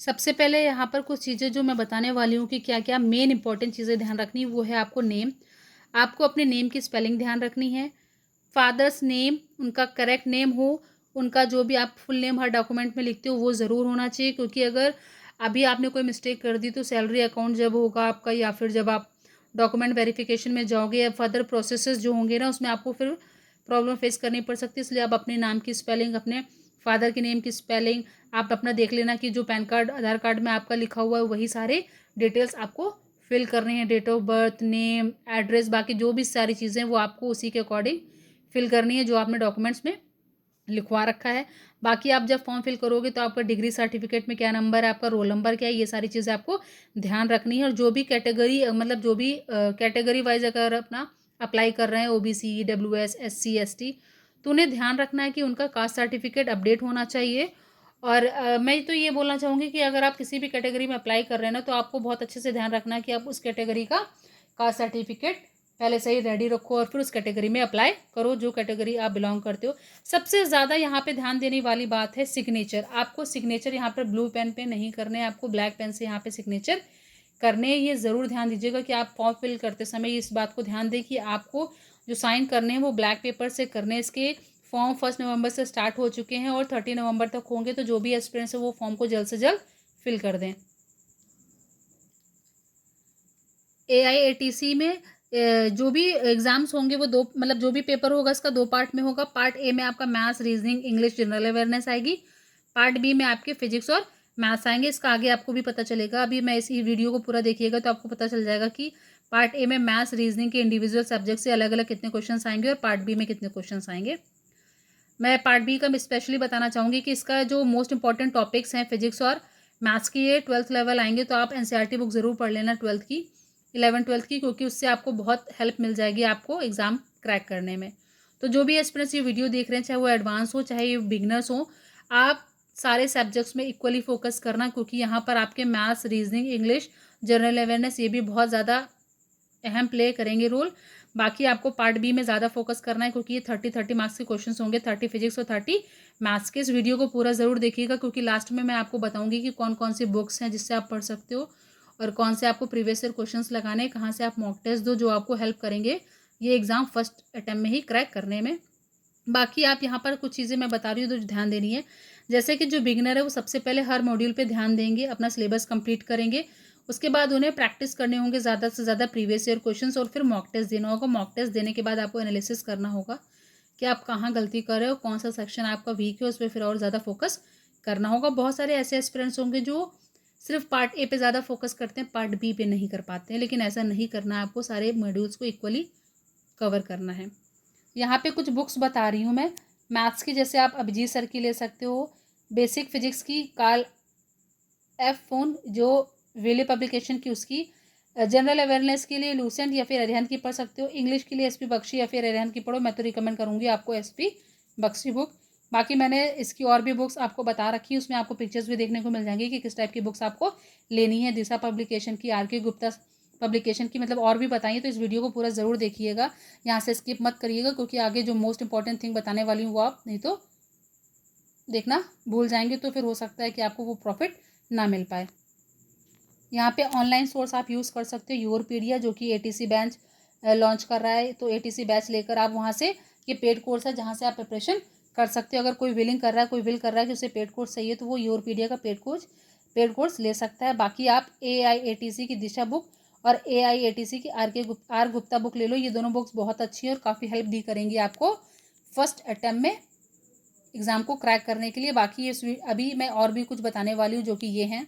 सबसे पहले यहाँ पर कुछ चीज़ें जो मैं बताने वाली हूँ कि क्या-क्या मेन इंपॉर्टेंट चीज़ें ध्यान रखनी, वो है आपको नेम। आपको अपने नेम की स्पेलिंग ध्यान रखनी है। फादर्स नेम, उनका करेक्ट नेम हो, उनका जो भी आप फुल नेम हर डॉक्यूमेंट में लिखते हो वो ज़रूर होना चाहिए, क्योंकि अगर अभी आपने कोई मिस्टेक कर दी तो सैलरी अकाउंट जब होगा आपका, या फिर जब आप डॉक्यूमेंट वेरिफिकेशन में जाओगे या फर्दर प्रोसेसेस जो होंगे ना, उसमें आपको फिर प्रॉब्लम फेस करनी पड़ सकती है। इसलिए आप अपने नाम की स्पेलिंग, अपने फादर के नेम की स्पेलिंग आप अपना देख लेना कि जो पैन कार्ड आधार कार्ड में आपका लिखा हुआ है वही सारे डिटेल्स आपको फिल करने हैं। Date of birth, name, address, बाकी जो भी सारी चीज़ें वो आपको उसी के अकॉर्डिंग फिल करनी है जो आपने डॉक्यूमेंट्स में लिखवा रखा है। बाकी आप जब फॉर्म फिल करोगे तो आपका डिग्री सर्टिफिकेट में क्या नंबर है, आपका रोल नंबर क्या है, ये सारी चीज़ें आपको ध्यान रखनी है। और जो भी कैटेगरी, मतलब जो भी कैटेगरी वाइज अगर अपना अप्लाई कर रहे हैं, ओबीसी, ईडब्ल्यूएस, एससी, एसटी, तो उन्हें ध्यान रखना है कि उनका कास्ट सर्टिफिकेट अपडेट होना चाहिए। और मैं तो ये बोलना चाहूँगी कि अगर आप किसी भी कैटेगरी में अप्लाई कर रहे हैं ना, तो आपको बहुत अच्छे से ध्यान रखना है कि आप उस कैटेगरी का कास्ट सर्टिफिकेट पहले से ही रेडी रखो और फिर उस कैटेगरी में अप्लाई करो जो कैटेगरी आप बिलोंग करते हो। सबसे ज़्यादा यहाँ पे ध्यान देने वाली बात है सिग्नेचर। आपको सिग्नेचर यहाँ पर ब्लू पेन पे नहीं करने हैं, आपको ब्लैक पेन से यहाँ पे सिग्नेचर करने हैं। ये ज़रूर ध्यान दीजिएगा कि आप फॉर्म फिल करते समय इस बात को ध्यान दें कि आपको जो साइन करने हैं वो ब्लैक पेपर से करने हैं। इसके फॉर्म 1 नवंबर से स्टार्ट हो चुके हैं और 30 नवंबर तक होंगे, तो जो भी एस्पिरेंट्स है वो फॉर्म को जल्द से जल्द फिल कर दें। AIATC में जो भी एग्जाम्स होंगे वो दो, मतलब जो भी पेपर होगा इसका दो पार्ट में होगा। पार्ट ए में आपका maths, reasoning, English, general awareness आएगी। पार्ट बी में आपके फिजिक्स और मैथ्स आएंगे। इसका आगे आपको भी पता चलेगा, अभी मैं इसी वीडियो को पूरा देखिएगा तो आपको पता चल जाएगा कि पार्ट ए में मैथ्स, रीजनिंग के इंडिविजुअल सब्जेक्ट से अलग अलग कितने क्वेश्चन आएंगे और पार्ट बी में कितने क्वेश्चन आएंगे। मैं पार्ट बी का स्पेशली बताना चाहूँगी कि इसका जो मोस्ट इंपॉर्टेंट टॉपिक्स हैं फिजिक्स और मैथ्स की, ये 12th लेवल आएंगे, तो आप एनसीईआरटी बुक ज़रूर पढ़ लेना 12th की, 11th 12th की, क्योंकि उससे आपको बहुत हेल्प मिल जाएगी आपको एग्ज़ाम क्रैक करने में। तो जो भी एस्पिरेंट्स ये वीडियो देख रहे हैं, चाहे वो एडवांस हो चाहे ये बिगनर्स हो, आप सारे सब्जेक्ट्स में इक्वली फोकस करना, क्योंकि यहाँ पर आपके maths, reasoning, English, general awareness ये भी बहुत ज़्यादा अहम प्ले करेंगे रोल। बाकी आपको पार्ट बी में ज़्यादा फोकस करना है, क्योंकि ये 30 मार्क्स के क्वेश्चंस होंगे, 30 फिजिक्स और 30 मैथ्स के। इस वीडियो को पूरा ज़रूर देखिएगा, क्योंकि लास्ट में मैं आपको बताऊंगी कि कौन कौन सी बुक्स हैं जिससे आप पढ़ सकते हो और कौन से आपको प्रीवियस ईयर क्वेश्चंस लगाने हैं, कहाँ से आप मॉक टेस्ट दो जो आपको हेल्प करेंगे ये एग्ज़ाम फर्स्ट अटैम्प्ट में ही क्रैक करने में। बाकी आप यहाँ पर कुछ चीज़ें मैं बता रही हूँ तो ध्यान देनी है। जैसे कि जो बिगिनर है वो सबसे पहले हर मॉड्यूल पे ध्यान देंगे, अपना सिलेबस कंप्लीट करेंगे। उसके बाद उन्हें प्रैक्टिस करने होंगे ज़्यादा से ज़्यादा प्रीवियस ईयर क्वेश्चंस, और फिर मॉक टेस्ट देना होगा। मॉक टेस्ट देने के बाद आपको एनालिसिस करना होगा कि आप कहाँ गलती कर रहे हो, कौन सा सेक्शन आपका वीक है, उस पर फिर और ज़्यादा फोकस करना होगा। बहुत सारे ऐसे एस्पिरेंट्स होंगे जो सिर्फ पार्ट ए पे ज़्यादा फोकस करते हैं, पार्ट बी पे नहीं कर पाते हैं, लेकिन ऐसा नहीं करना है, आपको सारे मॉड्यूल्स को इक्वली कवर करना है। यहाँ पे कुछ बुक्स बता रही हूँ मैं मैथ्स की, जैसे आप अभिजीत सर की ले सकते हो। बेसिक फिजिक्स की कार्ल एफ फोन जो वेले पब्लिकेशन की, उसकी। जनरल अवेयरनेस के लिए लूसेंट या फिर अरिहंत की पढ़ सकते हो। इंग्लिश के लिए एसपी बख्शी या फिर अरिहंत की पढ़ो, मैं तो रिकमेंड करूँगी आपको एसपी बख्शी बुक। बाकी मैंने इसकी और भी बुक्स आपको बता रखी है, उसमें आपको पिक्चर्स भी देखने को मिल जाएंगी कि किस टाइप की बुक्स आपको लेनी है। दिशा पब्लिकेशन की, आर के गुप्ता पब्लिकेशन की, मतलब और भी बताइए, तो इस वीडियो को पूरा ज़रूर देखिएगा, यहाँ से स्किप मत करिएगा, क्योंकि आगे जो मोस्ट इंपॉर्टेंट थिंग बताने वाली हूँ वो आप नहीं तो देखना भूल जाएंगे, तो फिर हो सकता है कि आपको वो प्रॉफिट ना मिल पाए। यहाँ पे ऑनलाइन सोर्स आप यूज़ कर सकते हो, योरपीडिया, जो कि एटीसी बैच लॉन्च कर रहा है, तो एटीसी बैच लेकर आप वहाँ से, ये पेड कोर्स है जहाँ से आप प्रिपरेशन कर सकते हो। अगर कोई विलिंग कर रहा है, कोई विल कर रहा है कि उसे पेड कोर्स चाहिए, तो वो योरपीडिया का पेड कोर्स ले सकता है। बाकी आप AIATC की दिशा बुक और AIATC की आर गुप्ता बुक ले लो। ये दोनों बुक्स बहुत अच्छी है और काफ़ी हेल्प भी करेंगी आपको फर्स्ट अटैम्प्ट में एग्ज़ाम को क्रैक करने के लिए। बाकी ये अभी मैं और भी कुछ बताने वाली हूँ जो कि ये हैं।